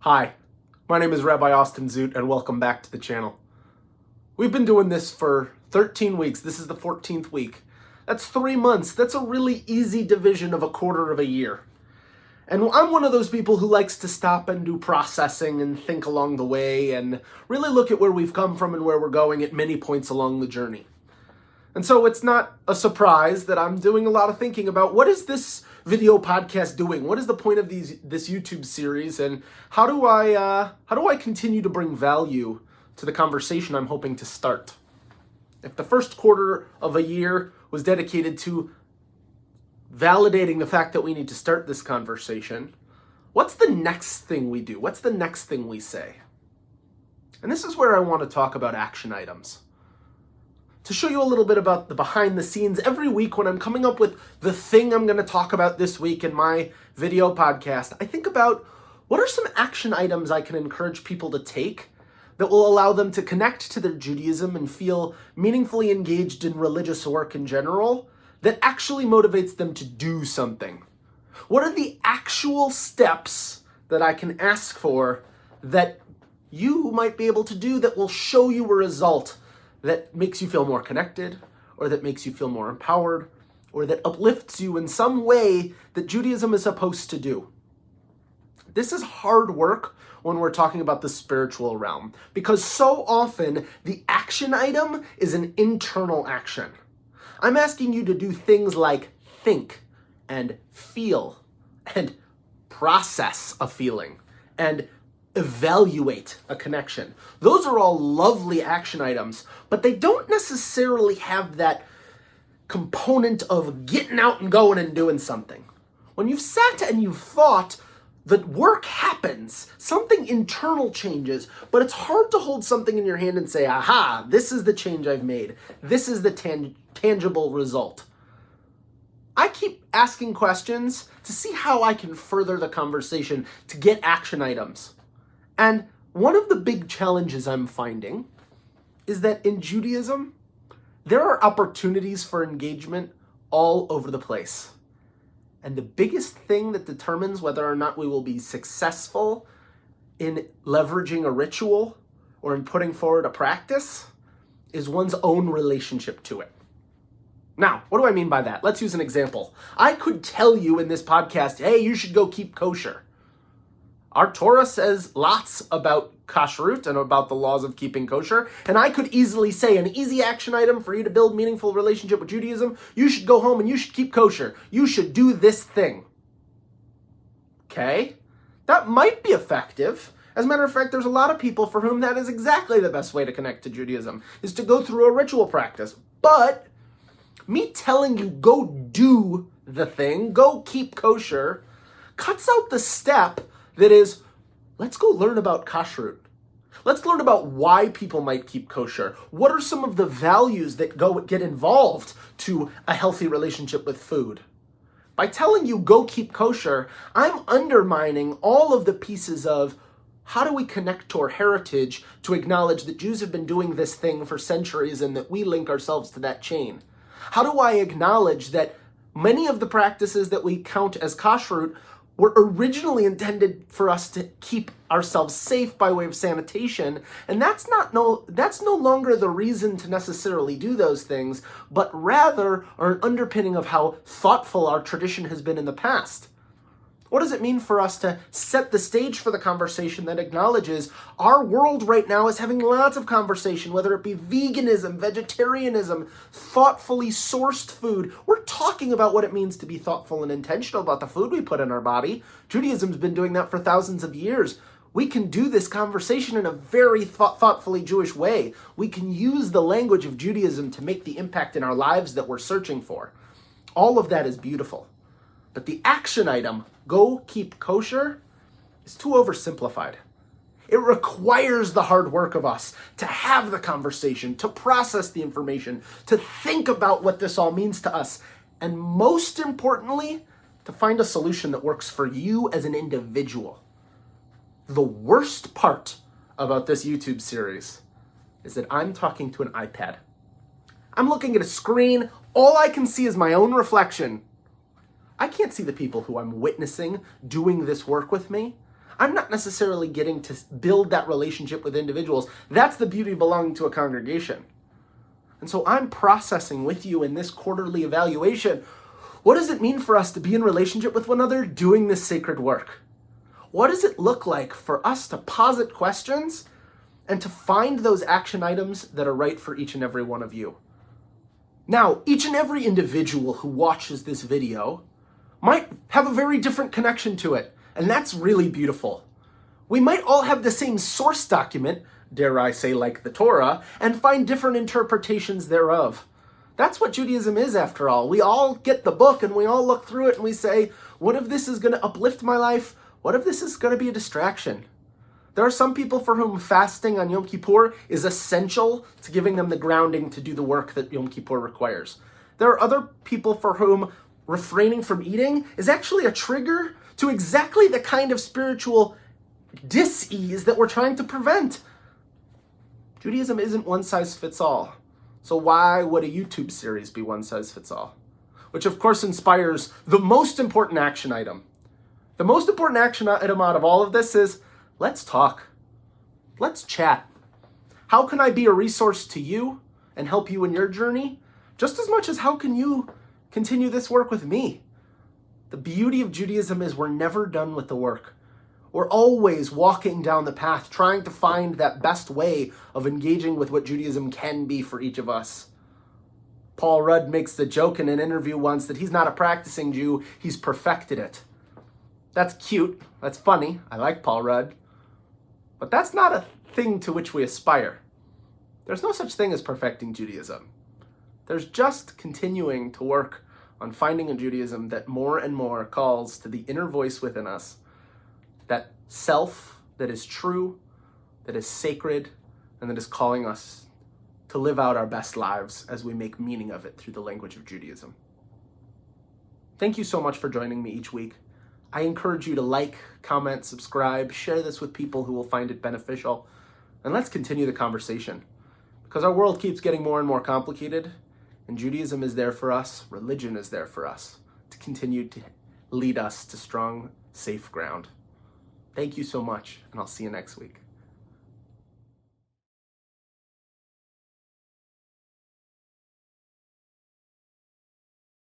Hi, my name is Rabbi Zoot, and welcome back to the channel. We've been doing this for 13 weeks. This is the 14th week. That's 3 months. That's a really easy division of a quarter of a year. And I'm one of those people who likes to stop and do processing and think along the way and really look at where we've come from and where we're going at many points along the journey. And so it's not a surprise that I'm doing a lot of thinking about what is this video podcast doing? What is the point of this YouTube series, and how do I continue to bring value to the conversation I'm hoping to start? If the first quarter of a year was dedicated to validating the fact that we need to start this conversation, what's the next thing we do? What's the next thing we say? And this is where I want to talk about action items. To show you a little bit about the behind the scenes, every week when I'm coming up with the thing I'm going to talk about this week in my video podcast, I think about what are some action items I can encourage people to take that will allow them to connect to their Judaism and feel meaningfully engaged in religious work in general that actually motivates them to do something. What are the actual steps that I can ask for that you might be able to do that will show you a result that makes you feel more connected, or that makes you feel more empowered, or that uplifts you in some way that Judaism is supposed to do? This is hard work when we're talking about the spiritual realm, because so often the action item is an internal action. I'm asking you to do things like think and feel and process a feeling and evaluate a connection. Those are all lovely action items, but they don't necessarily have that component of getting out and going and doing something. When you've sat and you've thought, the work happens, something internal changes, but it's hard to hold something in your hand and say, aha, this is the change I've made. This is the tangible result. I keep asking questions to see how I can further the conversation to get action items. And one of the big challenges I'm finding is that in Judaism, there are opportunities for engagement all over the place. And the biggest thing that determines whether or not we will be successful in leveraging a ritual or in putting forward a practice is one's own relationship to it. Now, what do I mean by that? Let's use an example. I could tell you in this podcast, hey, you should go keep kosher. Our Torah says lots about kashrut and about the laws of keeping kosher, and I could easily say an easy action item for you to build meaningful relationship with Judaism, you should go home and you should keep kosher. You should do this thing. Okay? That might be effective. As a matter of fact, there's a lot of people for whom that is exactly the best way to connect to Judaism, is to go through a ritual practice. But me telling you go do the thing, go keep kosher, cuts out the step that is, let's go learn about kashrut. Let's learn about why people might keep kosher. What are some of the values that get involved to a healthy relationship with food? By telling you go keep kosher, I'm undermining all of the pieces of how do we connect to our heritage to acknowledge that Jews have been doing this thing for centuries and that we link ourselves to that chain. How do I acknowledge that many of the practices that we count as kashrut were originally intended for us to keep ourselves safe by way of sanitation, and that's no longer the reason to necessarily do those things, but rather are an underpinning of how thoughtful our tradition has been in the past. What does it mean for us to set the stage for the conversation that acknowledges our world right now is having lots of conversation, whether it be veganism, vegetarianism, thoughtfully sourced food. We're talking about what it means to be thoughtful and intentional about the food we put in our body. Judaism's been doing that for thousands of years. We can do this conversation in a very thoughtfully Jewish way. We can use the language of Judaism to make the impact in our lives that we're searching for. All of that is beautiful. But the action item, go keep kosher, is too oversimplified. It requires the hard work of us to have the conversation, to process the information, to think about what this all means to us, and most importantly, to find a solution that works for you as an individual. The worst part about this YouTube series is that I'm talking to an iPad. I'm looking at a screen, all I can see is my own reflection. I can't see the people who I'm witnessing doing this work with me. I'm not necessarily getting to build that relationship with individuals. That's the beauty of belonging to a congregation. And so I'm processing with you in this quarterly evaluation, what does it mean for us to be in relationship with one another doing this sacred work? What does it look like for us to posit questions and to find those action items that are right for each and every one of you? Now, each and every individual who watches this video might have a very different connection to it, and that's really beautiful. We might all have the same source document, dare I say like the Torah, and find different interpretations thereof. That's what Judaism is, after all. We all get the book and we all look through it and we say, what if this is going to uplift my life? What if this is going to be a distraction? There are some people for whom fasting on Yom Kippur is essential to giving them the grounding to do the work that Yom Kippur requires. There are other people for whom refraining from eating is actually a trigger to exactly the kind of spiritual dis-ease that we're trying to prevent. Judaism isn't one size fits all. So why would a YouTube series be one size fits all? Which of course inspires the most important action item. The most important action item out of all of this is, let's talk. Let's chat. How can I be a resource to you and help you in your journey? Just as much as how can you continue this work with me? The beauty of Judaism is we're never done with the work. We're always walking down the path, trying to find that best way of engaging with what Judaism can be for each of us. Paul Rudd makes the joke in an interview once that he's not a practicing Jew, he's perfected it. That's cute, that's funny, I like Paul Rudd. But that's not a thing to which we aspire. There's no such thing as perfecting Judaism. There's just continuing to work on finding a Judaism that more and more calls to the inner voice within us, that self that is true, that is sacred, and that is calling us to live out our best lives as we make meaning of it through the language of Judaism. Thank you so much for joining me each week. I encourage you to like, comment, subscribe, share this with people who will find it beneficial, and let's continue the conversation. Because our world keeps getting more and more complicated, and Judaism is there for us, religion is there for us, to continue to lead us to strong, safe ground. Thank you so much, and I'll see you next week.